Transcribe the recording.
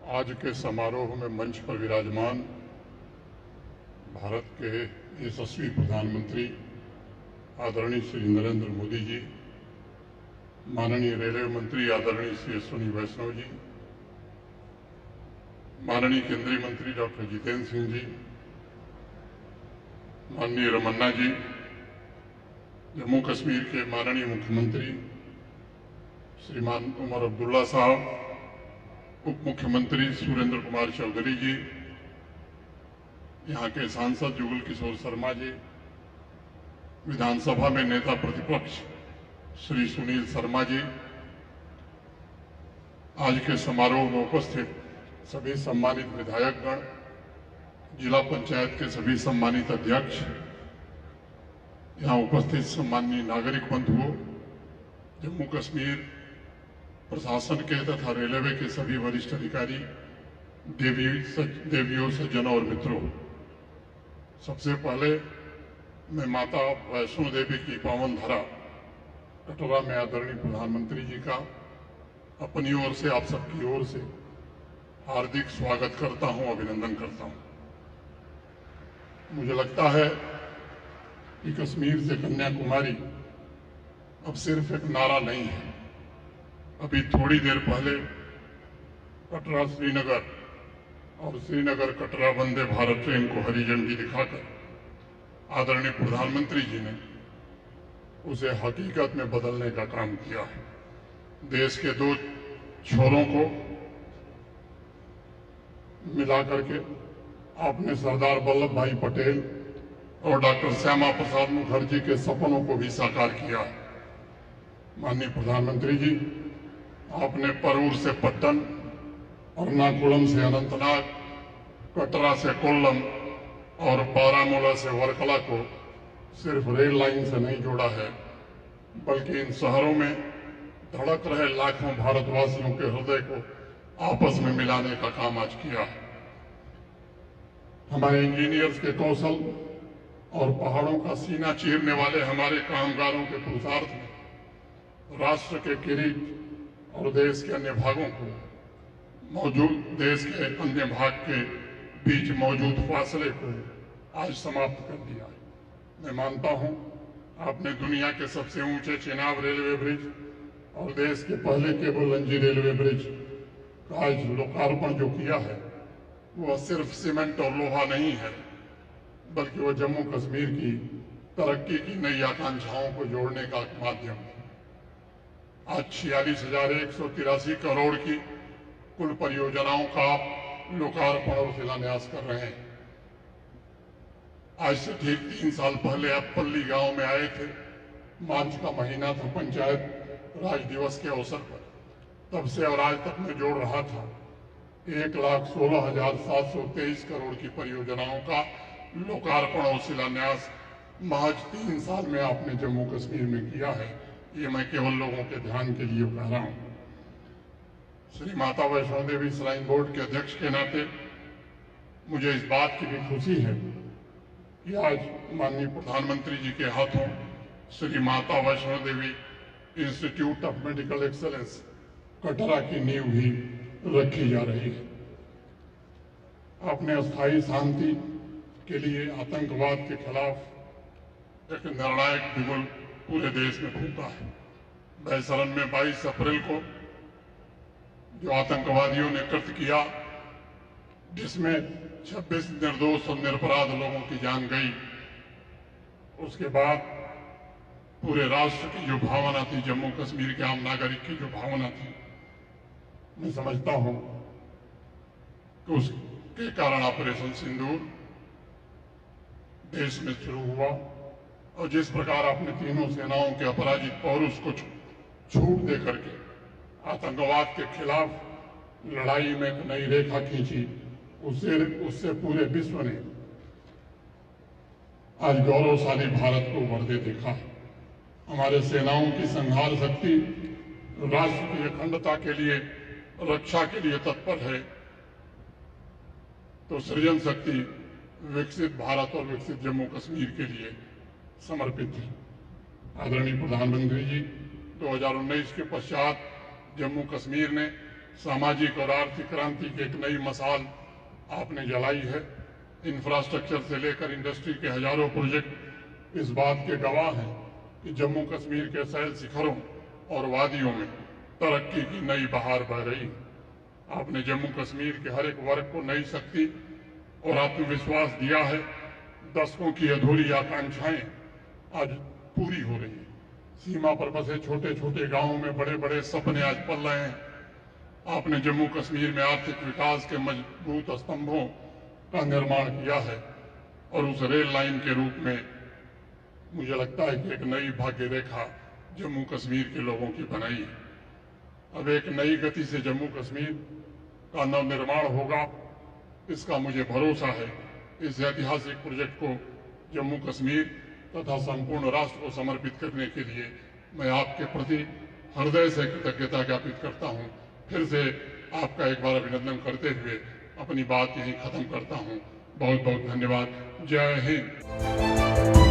आज के समारोह में मंच पर विराजमान भारत के यशस्वी प्रधानमंत्री आदरणीय श्री नरेंद्र मोदी जी, माननीय रेलवे मंत्री आदरणीय श्री अश्विनी वैष्णव जी, माननीय केंद्रीय मंत्री डॉक्टर जितेंद्र सिंह जी, माननीय रमन्ना जी, जम्मू कश्मीर के माननीय मुख्यमंत्री श्रीमान उमर अब्दुल्ला साहब, उप मुख्यमंत्री सुरेंद्र कुमार चौधरी जी, यहाँ के सांसद जुगल किशोर शर्मा जी, विधानसभा में नेता प्रतिपक्ष श्री सुनील शर्मा जी, आज के समारोह में उपस्थित सभी सम्मानित विधायकगण, जिला पंचायत के सभी सम्मानित अध्यक्ष, यहाँ उपस्थित सम्माननीय नागरिक बंधुओं, जम्मू कश्मीर प्रशासन के तथा रेलवे के सभी वरिष्ठ अधिकारी, देवियों, सज्जनों और मित्रों, सबसे पहले मैं माता वैष्णो देवी की पावन धरा कटरा में आदरणीय प्रधानमंत्री जी का अपनी ओर से, आप सबकी ओर से हार्दिक स्वागत करता हूं, अभिनंदन करता हूं। मुझे लगता है कि कश्मीर से कन्याकुमारी अब सिर्फ एक नारा नहीं है। अभी थोड़ी देर पहले कटरा श्रीनगर और श्रीनगर कटरा वंदे भारत ट्रेन को हरी झंडी दिखाकर आदरणीय प्रधानमंत्री जी ने उसे हकीकत में बदलने का काम किया है। देश के दो छोरों को मिलाकर के आपने सरदार वल्लभ भाई पटेल और डॉक्टर श्यामा प्रसाद मुखर्जी के सपनों को भी साकार किया है। माननीय प्रधानमंत्री जी, आपने परूर से पट्टन, एर्नाकुलम से अनंतनाग, कटरा से कोल्लम और बारामूला से वर्कला को सिर्फ रेल लाइन से नहीं जोड़ा है, बल्कि इन शहरों में धड़क रहे लाखों भारतवासियों के हृदय को आपस में मिलाने का काम आज किया है। हमारे इंजीनियर्स के कौशल और पहाड़ों का सीना चीरने वाले हमारे कामगारों के पुरुषार्थ ने राष्ट्र के किरीट और देश के अन्य भागों को देश के अन्य भाग के बीच मौजूद फासले को आज समाप्त कर दिया है। मैं मानता हूं आपने दुनिया के सबसे ऊंचे चेनाब रेलवे ब्रिज और देश के पहले केबल लंजी रेलवे ब्रिज का आज लोकार्पण जो किया है, वह सिर्फ सीमेंट और लोहा नहीं है, बल्कि वह जम्मू कश्मीर की तरक्की की नई आकांक्षाओं को जोड़ने का माध्यम है। आज 46,183 करोड़ की कुल परियोजनाओं का आप लोकार्पण और शिलान्यास कर रहे हैं। आज से ठीक 3 साल पहले आप पल्ली गांव में आए थे। मार्च का महीना था, पंचायत राज दिवस के अवसर पर। तब से और आज तक मैं जोड़ रहा था 1,16,723 करोड़ की परियोजनाओं का लोकार्पण और शिलान्यास महज 3 साल में आपने जम्मू कश्मीर में किया है। ये मैं केवल लोगों के ध्यान के लिए कह रहा हूं। श्री माता वैष्णो देवी श्राइन बोर्ड के अध्यक्ष के नाते मुझे इस बात की भी खुशी है कि आज माननीय प्रधानमंत्री जी के हाथों Shri Mata Vaishno Devi institute of medical excellence Katra की नींव भी रखी जा रही है। आपने अस्थायी शांति के लिए आतंकवाद के खिलाफ एक निर्णायक बिगुल पूरे देश में फूंका है। बैसरन में 22 अप्रैल को जो आतंकवादियों ने कृत्य किया, जिसमें 26 निर्दोष और निरपराध लोगों की जान गई, उसके बाद पूरे राष्ट्र की जो भावना थी, जम्मू कश्मीर के आम नागरिक की जो भावना थी, मैं समझता हूं कि उसके कारण ऑपरेशन सिंदूर देश में शुरू हुआ और जिस प्रकार आपने तीनों सेनाओं के अपराजित पौरुष को छूट दे करके आतंकवाद के खिलाफ लड़ाई में एक नई रेखा खींची, उससे पूरे विश्व ने आज गौरवशाली भारत को उभरते देखा है। हमारे सेनाओं की संहार शक्ति राष्ट्र की अखंडता के लिए, रक्षा के लिए तत्पर है, तो सृजन शक्ति विकसित भारत और विकसित जम्मू कश्मीर के लिए समर्पित है। आदरणीय प्रधानमंत्री जी, 2019 के पश्चात जम्मू कश्मीर ने सामाजिक और आर्थिक क्रांति की एक नई मसाल आपने जलाई है। इंफ्रास्ट्रक्चर से लेकर इंडस्ट्री के हजारों प्रोजेक्ट इस बात के गवाह हैं कि जम्मू कश्मीर के सैल शिखरों और वादियों में तरक्की की नई बहार बह रही। आपने जम्मू कश्मीर के हर एक वर्ग को नई शक्ति और आत्मविश्वास दिया है। दशकों की अधूरी आकांक्षाएं आज पूरी हो रही है। सीमा पर बसे छोटे छोटे गांवों में बड़े बड़े सपने आज पल रहे हैं। आपने जम्मू कश्मीर में आर्थिक विकास के मजबूत स्तंभों का निर्माण किया है और उस रेल लाइन के रूप में मुझे लगता है कि एक नई भाग्य रेखा जम्मू कश्मीर के लोगों की बनाई है। अब एक नई गति से जम्मू कश्मीर का नवनिर्माण होगा, इसका मुझे भरोसा है। इस ऐतिहासिक प्रोजेक्ट को जम्मू कश्मीर तथा संपूर्ण राष्ट्र को समर्पित करने के लिए मैं आपके प्रति हृदय से कृतज्ञता ज्ञापित करता हूं। फिर से आपका एक बार अभिनंदन करते हुए अपनी बात यहीं खत्म करता हूं। बहुत बहुत धन्यवाद। जय हिंद।